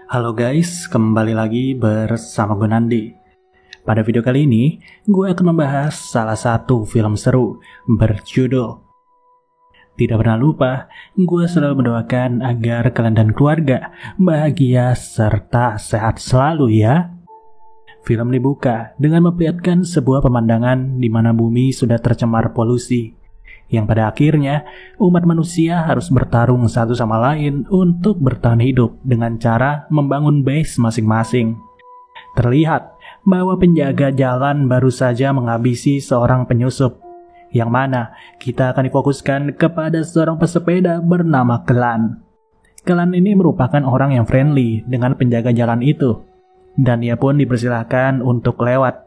Halo guys, kembali lagi bersama gue Nandi. Pada video kali ini, gue akan membahas salah satu film seru berjudul Tidak Pernah Lupa. Gue selalu mendoakan agar kalian dan keluarga bahagia serta sehat selalu ya. Film dibuka dengan memperlihatkan sebuah pemandangan di mana bumi sudah tercemar polusi, yang pada akhirnya umat manusia harus bertarung satu sama lain untuk bertahan hidup dengan cara membangun base masing-masing. Terlihat bahwa penjaga jalan baru saja menghabisi seorang penyusup, yang mana kita akan difokuskan kepada seorang pesepeda bernama Kelan. Kelan ini merupakan orang yang friendly dengan penjaga jalan itu, dan ia pun dipersilahkan untuk lewat.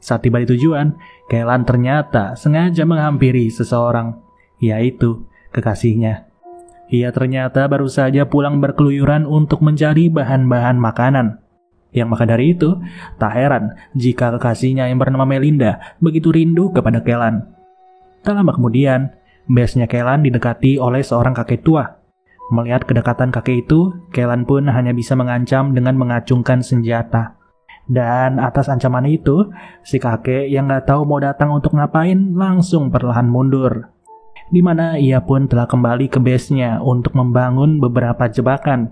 Saat tiba di tujuan, Kelan ternyata sengaja menghampiri seseorang, yaitu kekasihnya. Ia ternyata baru saja pulang berkeluyuran untuk mencari bahan-bahan makanan. Yang maka dari itu, tak heran jika kekasihnya yang bernama Melinda begitu rindu kepada Kelan. Tak lama kemudian, base-nya Kelan didekati oleh seorang kakek tua. Melihat kedekatan kakek itu, Kelan pun hanya bisa mengancam dengan mengacungkan senjata. Dan atas ancaman itu, si kakek yang gak tahu mau datang untuk ngapain langsung perlahan mundur. Di mana ia pun telah kembali ke base-nya untuk membangun beberapa jebakan.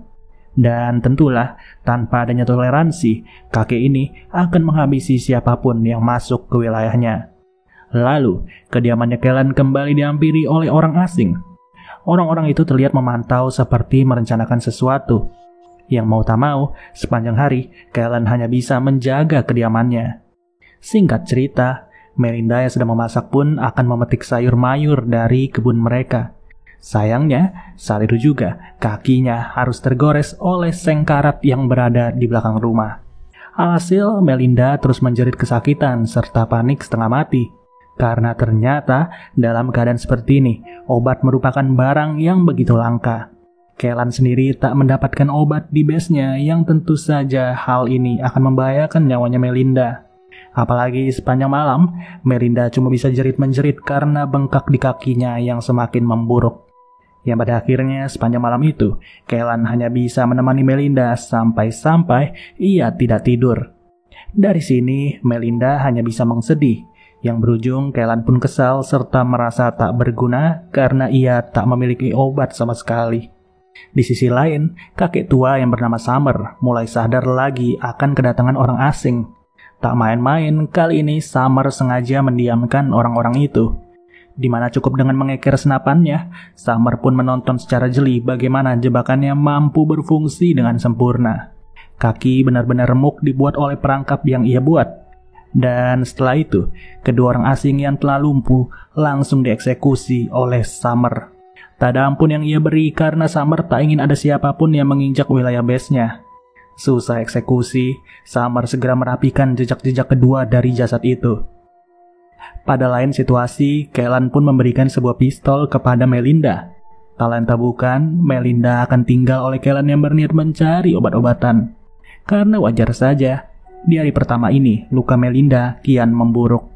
Dan tentulah, tanpa adanya toleransi, kakek ini akan menghabisi siapapun yang masuk ke wilayahnya. Lalu, kediamannya Kelan kembali dihampiri oleh orang asing. Orang-orang itu terlihat memantau seperti merencanakan sesuatu. Yang mau tak mau, sepanjang hari, Kelan hanya bisa menjaga kediamannya. Singkat cerita, Melinda yang sedang memasak pun akan memetik sayur mayur dari kebun mereka. Sayangnya, saat itu juga kakinya harus tergores oleh sengkarat yang berada di belakang rumah. Alhasil, Melinda terus menjerit kesakitan serta panik setengah mati. Karena ternyata dalam keadaan seperti ini, obat merupakan barang yang begitu langka. Kelan sendiri tak mendapatkan obat di base-nya yang tentu saja hal ini akan membahayakan nyawanya Melinda. Apalagi sepanjang malam, Melinda cuma bisa jerit-menjerit karena bengkak di kakinya yang semakin memburuk. Yang pada akhirnya sepanjang malam itu, Kelan hanya bisa menemani Melinda sampai-sampai ia tidak tidur. Dari sini, Melinda hanya bisa mengsedih, yang berujung Kelan pun kesal serta merasa tak berguna karena ia tak memiliki obat sama sekali. Di sisi lain, kakek tua yang bernama Summer mulai sadar lagi akan kedatangan orang asing. Tak main-main, kali ini Summer sengaja mendiamkan orang-orang itu. Di mana cukup dengan mengeker senapannya, Summer pun menonton secara jeli bagaimana jebakannya mampu berfungsi dengan sempurna. Kaki benar-benar remuk dibuat oleh perangkap yang ia buat. Dan setelah itu, kedua orang asing yang telah lumpuh langsung dieksekusi oleh Summer. Tak ada ampun yang ia beri karena Summer tak ingin ada siapapun yang menginjak wilayah base-nya. Susah eksekusi, Summer segera merapikan jejak-jejak kedua dari jasad itu. Pada lain situasi, Kelan pun memberikan sebuah pistol kepada Melinda. Talenta bukan, Melinda akan tinggal oleh Kelan yang berniat mencari obat-obatan. Karena wajar saja, di hari pertama ini, luka Melinda kian memburuk.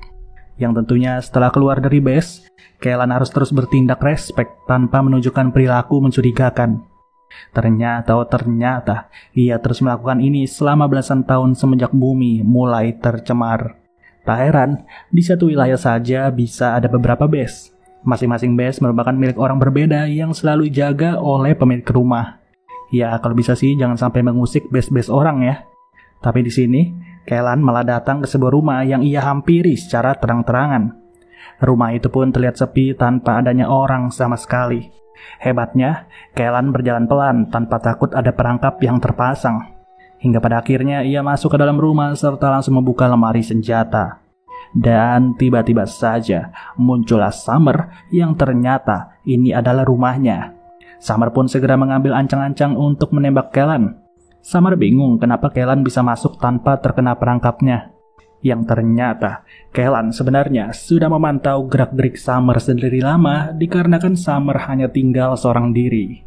Yang tentunya setelah keluar dari base, Kelan harus terus bertindak respek tanpa menunjukkan perilaku mencurigakan. Ternyata, ia terus melakukan ini selama belasan tahun semenjak bumi mulai tercemar. Tak heran, di satu wilayah saja bisa ada beberapa base. Masing-masing base merupakan milik orang berbeda yang selalu dijaga oleh pemilik rumah. Ya, kalau bisa sih jangan sampai mengusik base-base orang ya. Tapi di sini, Kelan malah datang ke sebuah rumah yang ia hampiri secara terang-terangan. Rumah itu pun terlihat sepi tanpa adanya orang sama sekali. Hebatnya, Kelan berjalan pelan tanpa takut ada perangkap yang terpasang. Hingga pada akhirnya ia masuk ke dalam rumah serta langsung membuka lemari senjata. Dan tiba-tiba saja muncullah Summer yang ternyata ini adalah rumahnya. Summer pun segera mengambil ancang-ancang untuk menembak Kelan. Summer bingung kenapa Kelan bisa masuk tanpa terkena perangkapnya. Yang ternyata Kelan sebenarnya sudah memantau gerak-gerik Summer sedari lama dikarenakan Summer hanya tinggal seorang diri.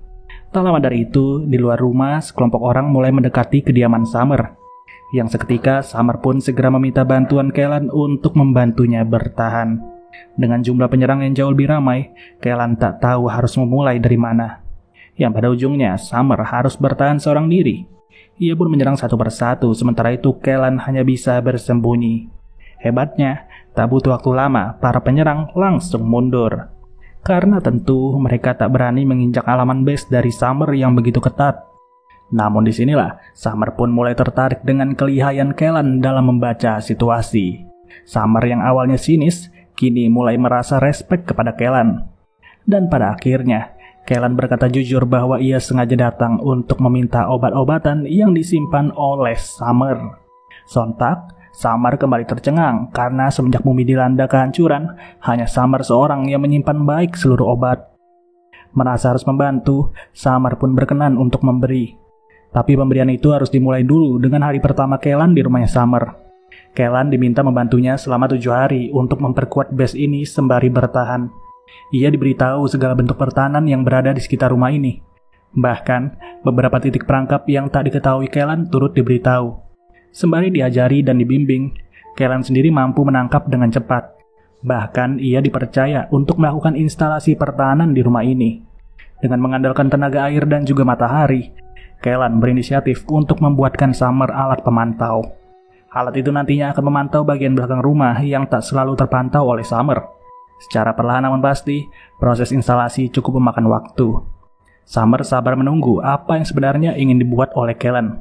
Tak lama dari itu, di luar rumah sekelompok orang mulai mendekati kediaman Summer. Yang seketika Summer pun segera meminta bantuan Kelan untuk membantunya bertahan. Dengan jumlah penyerang yang jauh lebih ramai, Kelan tak tahu harus memulai dari mana. Yang pada ujungnya Summer harus bertahan seorang diri. Ia pun menyerang satu persatu, sementara itu Kellan hanya bisa bersembunyi. Hebatnya, tak butuh waktu lama, para penyerang langsung mundur. Karena tentu mereka tak berani menginjak halaman base dari Summer yang begitu ketat. Namun disinilah, Summer pun mulai tertarik dengan kelihayan Kellan dalam membaca situasi. Summer yang awalnya sinis, kini mulai merasa respek kepada Kellan. Dan pada akhirnya, Kellan berkata jujur bahwa ia sengaja datang untuk meminta obat-obatan yang disimpan oleh Summer. Sontak, Summer kembali tercengang karena semenjak bumi dilanda kehancuran, hanya Summer seorang yang menyimpan baik seluruh obat. Merasa harus membantu, Summer pun berkenan untuk memberi. Tapi pemberian itu harus dimulai dulu dengan hari pertama Kellan di rumahnya Summer. Kellan diminta membantunya selama 7 hari untuk memperkuat base ini sembari bertahan. Ia diberitahu segala bentuk pertahanan yang berada di sekitar rumah ini. Bahkan, beberapa titik perangkap yang tak diketahui Kellan turut diberitahu. Sembari diajari dan dibimbing, Kellan sendiri mampu menangkap dengan cepat. Bahkan, ia dipercaya untuk melakukan instalasi pertahanan di rumah ini. Dengan mengandalkan tenaga air dan juga matahari, Kellan berinisiatif untuk membuatkan Summer alat pemantau. Alat itu nantinya akan memantau bagian belakang rumah yang tak selalu terpantau oleh Summer. Secara perlahan namun pasti, proses instalasi cukup memakan waktu. Summer sabar menunggu apa yang sebenarnya ingin dibuat oleh Kellan.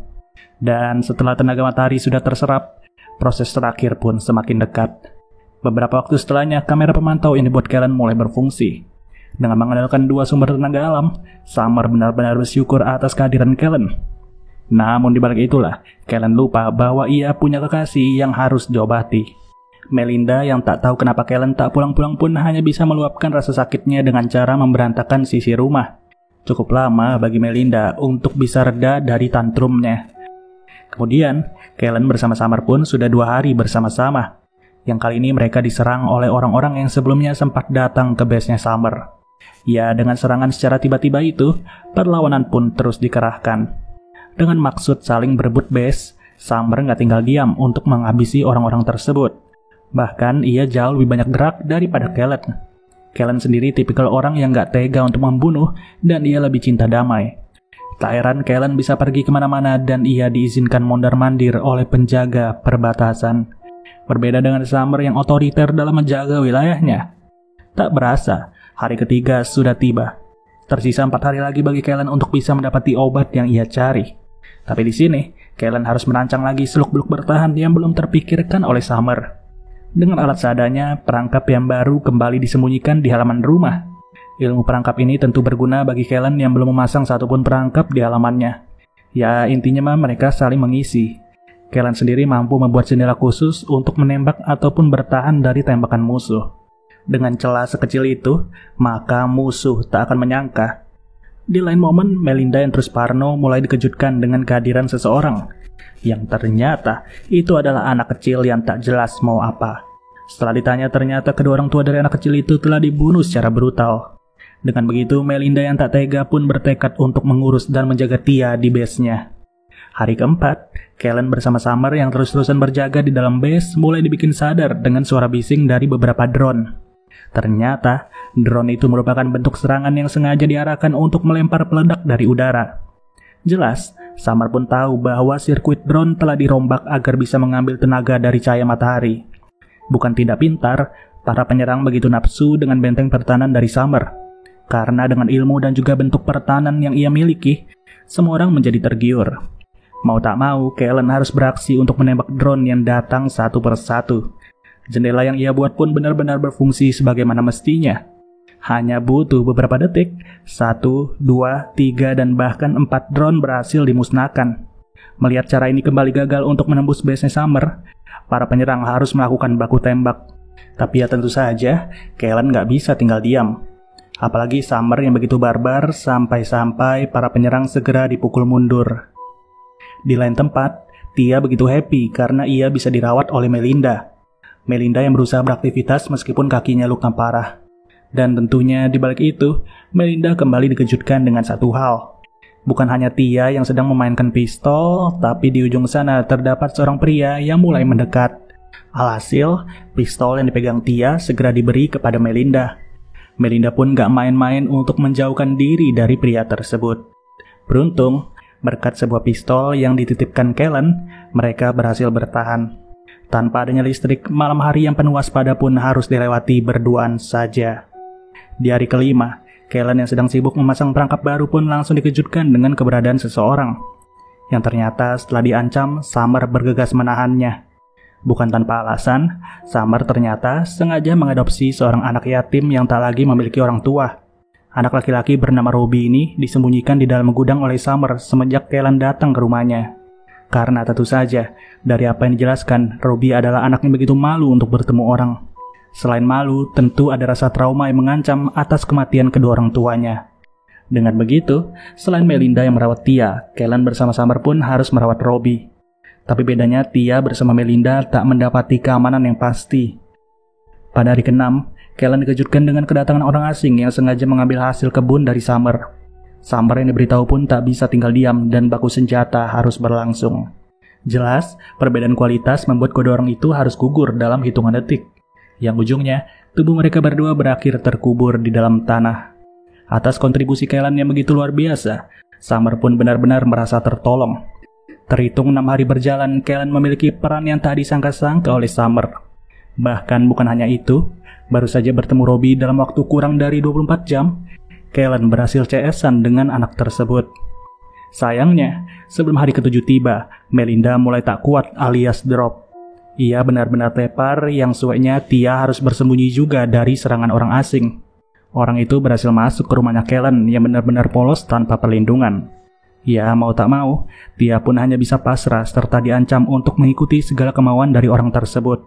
Dan setelah tenaga matahari sudah terserap, proses terakhir pun semakin dekat. Beberapa waktu setelahnya, kamera pemantau yang dibuat Kellan mulai berfungsi. Dengan mengandalkan 2 sumber tenaga alam, Summer benar-benar bersyukur atas kehadiran Kellan. Namun di balik itulah, Kellan lupa bahwa ia punya kekasih yang harus diobati. Melinda yang tak tahu kenapa Kellan tak pulang-pulang pun hanya bisa meluapkan rasa sakitnya dengan cara memberantakan sisi rumah. Cukup lama bagi Melinda untuk bisa reda dari tantrumnya. Kemudian, Kellan bersama Summer pun sudah 2 hari bersama-sama. Yang kali ini mereka diserang oleh orang-orang yang sebelumnya sempat datang ke base-nya Summer. Ya, dengan serangan secara tiba-tiba itu, perlawanan pun terus dikerahkan. Dengan maksud saling berebut base, Summer nggak tinggal diam untuk menghabisi orang-orang tersebut. Bahkan ia jauh lebih banyak gerak daripada Kellan. Kellan sendiri tipikal orang yang gak tega untuk membunuh dan ia lebih cinta damai. Tak heran Kellan bisa pergi kemana-mana dan ia diizinkan mondar-mandir oleh penjaga perbatasan. Berbeda dengan Summer yang otoriter dalam menjaga wilayahnya. Tak berasa, hari ketiga sudah tiba. Tersisa 4 hari lagi bagi Kellan untuk bisa mendapati obat yang ia cari. Tapi di sini, Kellan harus merancang lagi seluk-beluk bertahan yang belum terpikirkan oleh Summer. Dengan alat seadanya, perangkap yang baru kembali disembunyikan di halaman rumah. Ilmu perangkap ini tentu berguna bagi Kellan yang belum memasang satupun perangkap di halamannya. Ya, intinya mereka saling mengisi. Kellan sendiri mampu membuat jendela khusus untuk menembak ataupun bertahan dari tembakan musuh. Dengan celah sekecil itu, maka musuh tak akan menyangka. Di lain momen, Melinda yang terus parno mulai dikejutkan dengan kehadiran seseorang. Yang ternyata itu adalah anak kecil yang tak jelas mau apa. Setelah ditanya, ternyata kedua orang tua dari anak kecil itu telah dibunuh secara brutal. Dengan begitu, Melinda yang tak tega pun bertekad untuk mengurus dan menjaga Tia di base-nya. Hari keempat, Kellan bersama Summer yang terus-terusan berjaga di dalam base mulai dibikin sadar dengan suara bising dari beberapa drone. Ternyata, drone itu merupakan bentuk serangan yang sengaja diarahkan untuk melempar peledak dari udara. Jelas, Summer pun tahu bahwa sirkuit drone telah dirombak agar bisa mengambil tenaga dari cahaya matahari. Bukan tidak pintar, para penyerang begitu nafsu dengan benteng pertahanan dari Summer. Karena dengan ilmu dan juga bentuk pertahanan yang ia miliki, semua orang menjadi tergiur. Mau tak mau, Kellan harus beraksi untuk menembak drone yang datang satu persatu. Jendela yang ia buat pun benar-benar berfungsi sebagaimana mestinya. Hanya butuh beberapa detik, 1, 2, 3, dan bahkan 4 drone berhasil dimusnahkan. Melihat cara ini kembali gagal untuk menembus base-nya Summer, para penyerang harus melakukan baku tembak. Tapi ya tentu saja, Kellan gak bisa tinggal diam. Apalagi Summer yang begitu barbar sampai-sampai para penyerang segera dipukul mundur. Di lain tempat, Tia begitu happy karena ia bisa dirawat oleh Melinda. Melinda yang berusaha beraktivitas meskipun kakinya luka parah. Dan tentunya di balik itu, Melinda kembali dikejutkan dengan satu hal. Bukan hanya Tia yang sedang memainkan pistol, tapi di ujung sana terdapat seorang pria yang mulai mendekat. Alhasil, pistol yang dipegang Tia segera diberi kepada Melinda. Melinda pun gak main-main untuk menjauhkan diri dari pria tersebut. Beruntung, Berkat sebuah pistol yang dititipkan Kellen, mereka berhasil bertahan. Tanpa adanya listrik, malam hari yang penuh waspada pun harus dilewati berduaan saja. Di hari kelima, Kellen yang sedang sibuk memasang perangkap baru pun langsung dikejutkan dengan keberadaan seseorang. Yang ternyata setelah diancam, Summer bergegas menahannya. Bukan tanpa alasan, Summer ternyata sengaja mengadopsi seorang anak yatim yang tak lagi memiliki orang tua. Anak laki-laki bernama Robbie ini disembunyikan di dalam gudang oleh Summer semenjak Kellen datang ke rumahnya. Karena tentu saja, dari apa yang dijelaskan, Robbie adalah anak yang begitu malu untuk bertemu orang. Selain malu, tentu ada rasa trauma yang mengancam atas kematian kedua orang tuanya. Dengan begitu, selain Melinda yang merawat Tia, Kellen bersama Summer pun harus merawat Robbie. Tapi bedanya Tia bersama Melinda tak mendapati keamanan yang pasti. Pada hari ke-6, Kellen dikejutkan dengan kedatangan orang asing yang sengaja mengambil hasil kebun dari Summer. Summer yang diberitahu pun tak bisa tinggal diam dan baku senjata harus berlangsung. Jelas, perbedaan kualitas membuat kedua orang itu harus gugur dalam hitungan detik. Yang ujungnya, tubuh mereka berdua berakhir terkubur di dalam tanah. Atas kontribusi Kellen yang begitu luar biasa, Summer pun benar-benar merasa tertolong. Terhitung 6 hari berjalan, Kellen memiliki peran yang tak disangka-sangka oleh Summer. Bahkan bukan hanya itu, baru saja bertemu Robbie dalam waktu kurang dari 24 jam, Kellen berhasil CS-an dengan anak tersebut. Sayangnya, sebelum hari ke-7 tiba, Melinda mulai tak kuat alias drop. Ia benar-benar tepar yang sueknya Tia harus bersembunyi juga dari serangan orang asing. Orang itu berhasil masuk ke rumahnya Kellen yang benar-benar polos tanpa perlindungan. Ya, mau tak mau, Tia pun hanya bisa pasrah serta diancam untuk mengikuti segala kemauan dari orang tersebut.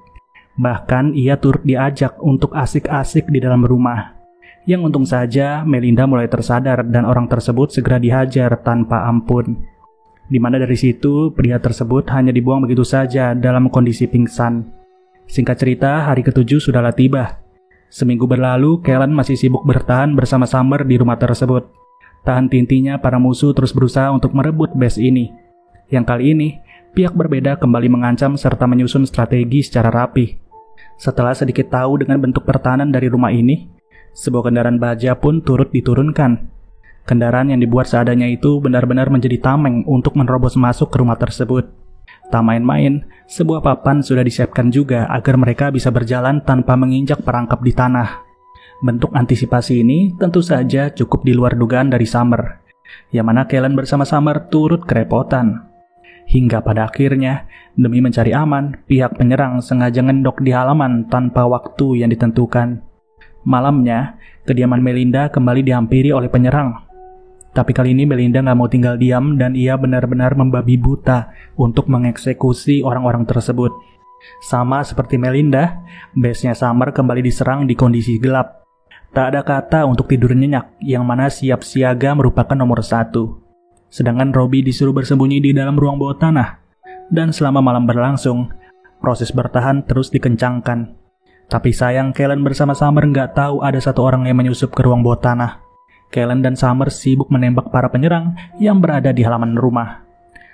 Bahkan ia turut diajak untuk asik-asik di dalam rumah. Yang untung saja Melinda mulai tersadar dan orang tersebut segera dihajar tanpa ampun. Dimana dari situ pria tersebut hanya dibuang begitu saja dalam kondisi pingsan. Singkat cerita, hari ke-7 sudahlah tiba. Seminggu berlalu, Kellen masih sibuk bertahan bersama Summer di rumah tersebut. Tak henti-hentinya para musuh terus berusaha untuk merebut base ini. Yang kali ini, pihak berbeda kembali mengancam serta menyusun strategi secara rapi. Setelah sedikit tahu dengan bentuk pertahanan dari rumah ini, sebuah kendaraan baja pun turut diturunkan. Kendaraan yang dibuat seadanya itu benar-benar menjadi tameng untuk menerobos masuk ke rumah tersebut. Tak main-main, sebuah papan sudah disiapkan juga agar mereka bisa berjalan tanpa menginjak perangkap di tanah. Bentuk antisipasi ini tentu saja cukup di luar dugaan dari Summer, yang mana Kellen bersama Summer turut kerepotan. Hingga pada akhirnya, demi mencari aman, pihak penyerang sengaja ngendok di halaman tanpa waktu yang ditentukan. Malamnya, kediaman Melinda kembali dihampiri oleh penyerang. Tapi kali ini Melinda gak mau tinggal diam dan ia benar-benar membabi buta untuk mengeksekusi orang-orang tersebut. Sama seperti Melinda, base-nya Summer kembali diserang di kondisi gelap. Tak ada kata untuk tidur nyenyak, yang mana siap siaga merupakan nomor 1. Sedangkan Robbie disuruh bersembunyi di dalam ruang bawah tanah. Dan selama malam berlangsung, proses bertahan terus dikencangkan. Tapi sayang Kellen bersama Summer nggak tahu ada satu orang yang menyusup ke ruang bawah tanah. Kellen dan Summer sibuk menembak para penyerang yang berada di halaman rumah.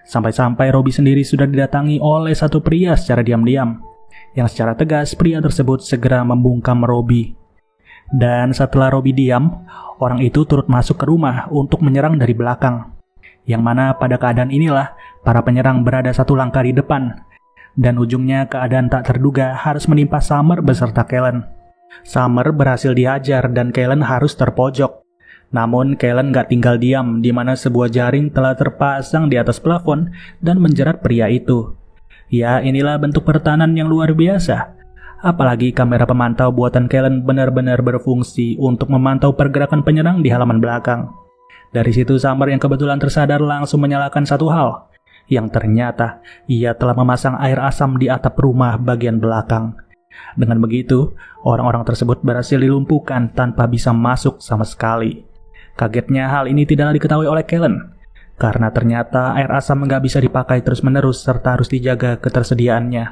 Sampai-sampai Robbie sendiri sudah didatangi oleh satu pria secara diam-diam. Yang secara tegas pria tersebut segera membungkam Robbie. Dan setelah Robbie diam, orang itu turut masuk ke rumah untuk menyerang dari belakang. Yang mana pada keadaan inilah, para penyerang berada satu langkah di depan. Dan ujungnya keadaan tak terduga harus menimpa Summer beserta Kellen. Summer berhasil dihajar dan Kellen harus terpojok. Namun Kellen gak tinggal diam, di mana sebuah jaring telah terpasang di atas plafon dan menjerat pria itu. Ya, inilah bentuk pertahanan yang luar biasa. Apalagi kamera pemantau buatan Kellen benar-benar berfungsi untuk memantau pergerakan penyerang di halaman belakang. Dari situ Summer yang kebetulan tersadar langsung menyalakan satu hal, yang ternyata ia telah memasang air asam di atap rumah bagian belakang. Dengan begitu, orang-orang tersebut berhasil dilumpuhkan tanpa bisa masuk sama sekali. Kagetnya hal ini tidaklah diketahui oleh Kellen, karena ternyata air asam nggak bisa dipakai terus-menerus serta harus dijaga ketersediaannya.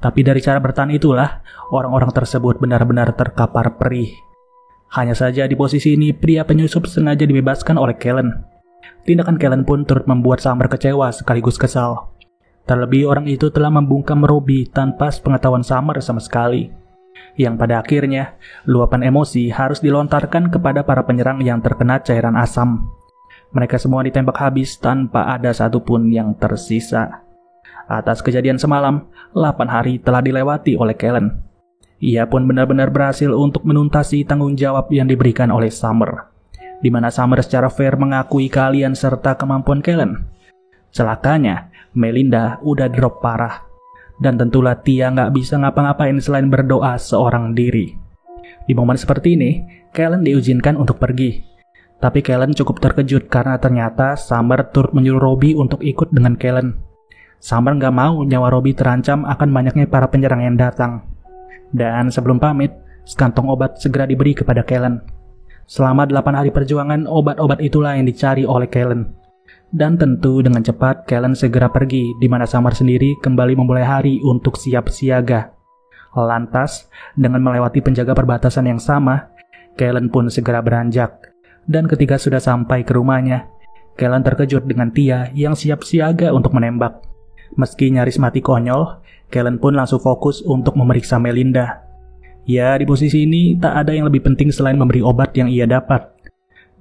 Tapi dari cara bertahan itulah, orang-orang tersebut benar-benar terkapar perih. Hanya saja di posisi ini, pria penyusup sengaja dibebaskan oleh Kellen. Tindakan Kellen pun turut membuat Summer kecewa sekaligus kesal. Terlebih orang itu telah membungkam Robbie tanpa sepengetahuan Summer sama sekali. Yang pada akhirnya, luapan emosi harus dilontarkan kepada para penyerang yang terkena cairan asam. Mereka semua ditembak habis tanpa ada satupun yang tersisa. Atas kejadian semalam, 8 hari telah dilewati oleh Kellen. Ia pun benar-benar berhasil untuk menuntasi tanggung jawab yang diberikan oleh Summer, di mana Summer secara fair mengakui keahlian serta kemampuan Kellen. Celakanya, Melinda udah drop parah. Dan tentulah Tia nggak bisa ngapa-ngapain selain berdoa seorang diri. Di momen seperti ini, Kellen diizinkan untuk pergi. Tapi Kellen cukup terkejut karena ternyata Summer turut menyuruh Robbie untuk ikut dengan Kellen. Summer nggak mau nyawa Robbie terancam akan banyaknya para penyerang yang datang. Dan sebelum pamit, sekantong obat segera diberi kepada Kellen. Selama 8 hari perjuangan, obat-obat itulah yang dicari oleh Kellen. Dan tentu dengan cepat Kellen segera pergi, di mana Summer sendiri kembali memulai hari untuk siap siaga. Lantas, dengan melewati penjaga perbatasan yang sama, Kellen pun segera beranjak. Dan ketika sudah sampai ke rumahnya, Kellen terkejut dengan Tia yang siap siaga untuk menembak. Meski nyaris mati konyol, Kellen pun langsung fokus untuk memeriksa Melinda. Ya, di posisi ini tak ada yang lebih penting selain memberi obat yang ia dapat.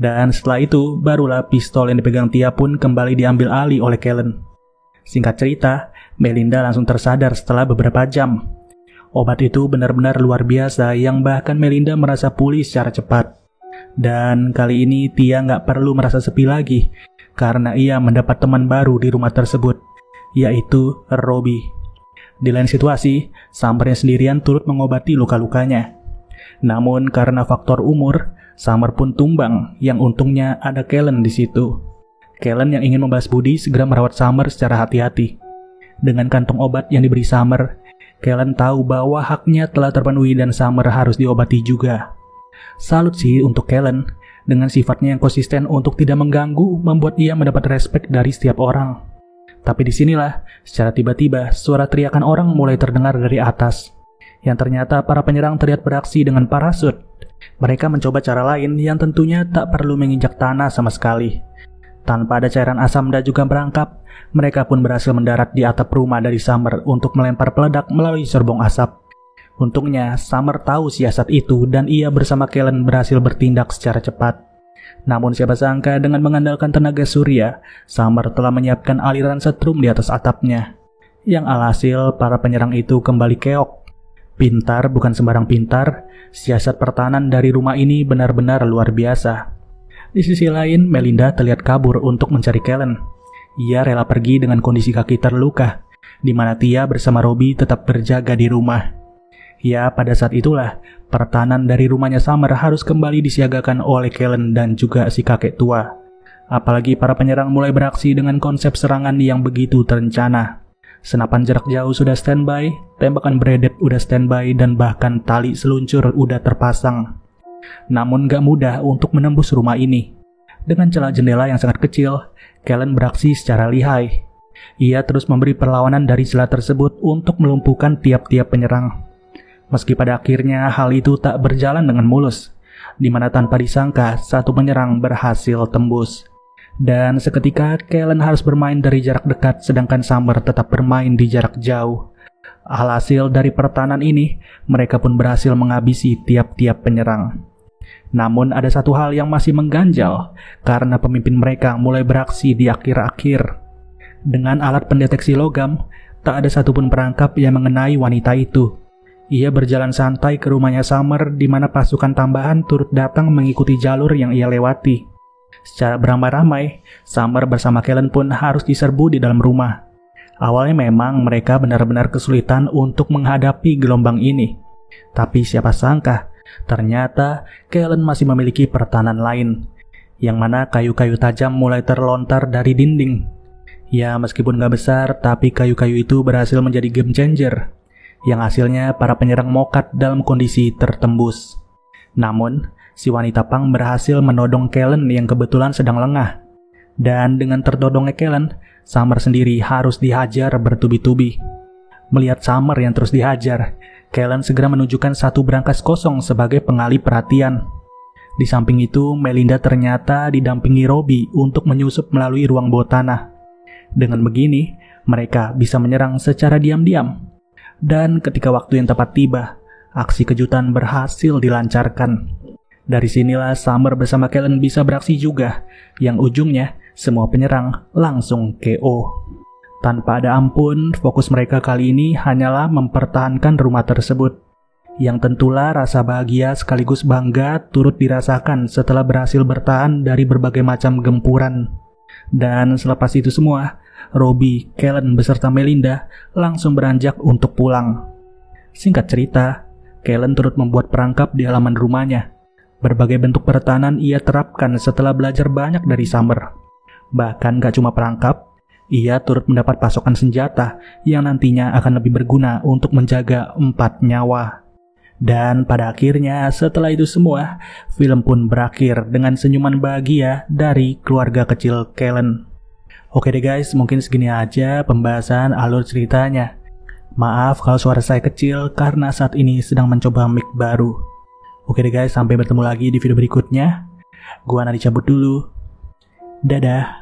Dan setelah itu, barulah pistol yang dipegang Tia pun kembali diambil alih oleh Kellen. Singkat cerita, Melinda langsung tersadar setelah beberapa jam. Obat itu benar-benar luar biasa yang bahkan Melinda merasa pulih secara cepat. Dan kali ini Tia nggak perlu merasa sepi lagi, karena ia mendapat teman baru di rumah tersebut, yaitu Robbie. Di lain situasi, Summer yang sendirian turut mengobati luka-lukanya. Namun karena faktor umur, Summer pun tumbang, yang untungnya ada Kellen di situ. Kellen yang ingin membalas budi segera merawat Summer secara hati-hati. Dengan kantong obat yang diberi Summer, Kellen tahu bahwa haknya telah terpenuhi dan Summer harus diobati juga. Salut sih untuk Kellen, dengan sifatnya yang konsisten untuk tidak mengganggu membuat ia mendapat respek dari setiap orang. Tapi disinilah, secara tiba-tiba suara teriakan orang mulai terdengar dari atas. Yang ternyata para penyerang terlihat beraksi dengan parasut. Mereka mencoba cara lain yang tentunya tak perlu menginjak tanah sama sekali. Tanpa ada cairan asam dan juga merangkap, mereka pun berhasil mendarat di atap rumah dari Summer untuk melempar peledak melalui serbong asap. Untungnya, Summer tahu siasat itu dan ia bersama Kellen berhasil bertindak secara cepat. Namun siapa sangka dengan mengandalkan tenaga surya, Summer telah menyiapkan aliran setrum di atas atapnya. Yang alhasil, para penyerang itu kembali keok. Pintar bukan sembarang pintar, siasat pertahanan dari rumah ini benar-benar luar biasa. Di sisi lain, Melinda terlihat kabur untuk mencari Kellen. Ia rela pergi dengan kondisi kaki terluka, di mana Tia bersama Robbie tetap berjaga di rumah. Ya, pada saat itulah, pertahanan dari rumahnya Summer harus kembali disiagakan oleh Kellen dan juga si kakek tua. Apalagi para penyerang mulai beraksi dengan konsep serangan yang begitu terencana. Senapan jarak jauh sudah standby, tembakan beredet udah standby, dan bahkan tali seluncur udah terpasang. Namun gak mudah untuk menembus rumah ini. Dengan celah jendela yang sangat kecil, Kellen beraksi secara lihai. Ia terus memberi perlawanan dari celah tersebut untuk melumpuhkan tiap-tiap penyerang. Meski pada akhirnya hal itu tak berjalan dengan mulus, di mana tanpa disangka satu penyerang berhasil tembus. Dan seketika Kellen harus bermain dari jarak dekat sedangkan Summer tetap bermain di jarak jauh. Alhasil dari pertahanan ini, mereka pun berhasil menghabisi tiap-tiap penyerang. Namun ada satu hal yang masih mengganjal, karena pemimpin mereka mulai beraksi di akhir-akhir. Dengan alat pendeteksi logam, tak ada satupun perangkap yang mengenai wanita itu. Ia berjalan santai ke rumahnya Summer di mana pasukan tambahan turut datang mengikuti jalur yang ia lewati. Secara beramai-ramai, Summer bersama Kellen pun harus diserbu di dalam rumah. Awalnya memang mereka benar-benar kesulitan untuk menghadapi gelombang ini. Tapi siapa sangka, ternyata Kellen masih memiliki pertahanan lain, yang mana kayu-kayu tajam mulai terlontar dari dinding. Ya, meskipun gak besar, tapi kayu-kayu itu berhasil menjadi game changer, yang hasilnya para penyerang mokat dalam kondisi tertembus. Namun, si wanita pang berhasil menodong Kellen yang kebetulan sedang lengah. Dan dengan terdodongnya Kellen, Summer sendiri harus dihajar bertubi-tubi. Melihat Summer yang terus dihajar, Kellen segera menunjukkan satu brankas kosong sebagai pengalih perhatian. Di samping itu, Melinda ternyata didampingi Robbie untuk menyusup melalui ruang bawah tanah. Dengan begini, mereka bisa menyerang secara diam-diam. Dan ketika waktu yang tepat tiba, aksi kejutan berhasil dilancarkan. Dari sinilah Summer bersama Kellen bisa beraksi juga, yang ujungnya semua penyerang langsung KO. Tanpa ada ampun, fokus mereka kali ini hanyalah mempertahankan rumah tersebut. Yang tentulah rasa bahagia sekaligus bangga turut dirasakan setelah berhasil bertahan dari berbagai macam gempuran. Dan selepas itu semua, Robbie, Kellen beserta Melinda langsung beranjak untuk pulang. Singkat cerita, Kellen turut membuat perangkap di halaman rumahnya. Berbagai bentuk pertahanan ia terapkan setelah belajar banyak dari Summer. Bahkan gak cuma perangkap, ia turut mendapat pasokan senjata yang nantinya akan lebih berguna untuk menjaga 4 nyawa. Dan pada akhirnya setelah itu semua, film pun berakhir dengan senyuman bahagia dari keluarga kecil Kellen. Oke deh guys, mungkin segini aja pembahasan alur ceritanya. Maaf kalau suara saya kecil karena saat ini sedang mencoba mic baru. Oke deh guys, sampai bertemu lagi di video berikutnya. Gua Nadi cabut dulu. Dadah.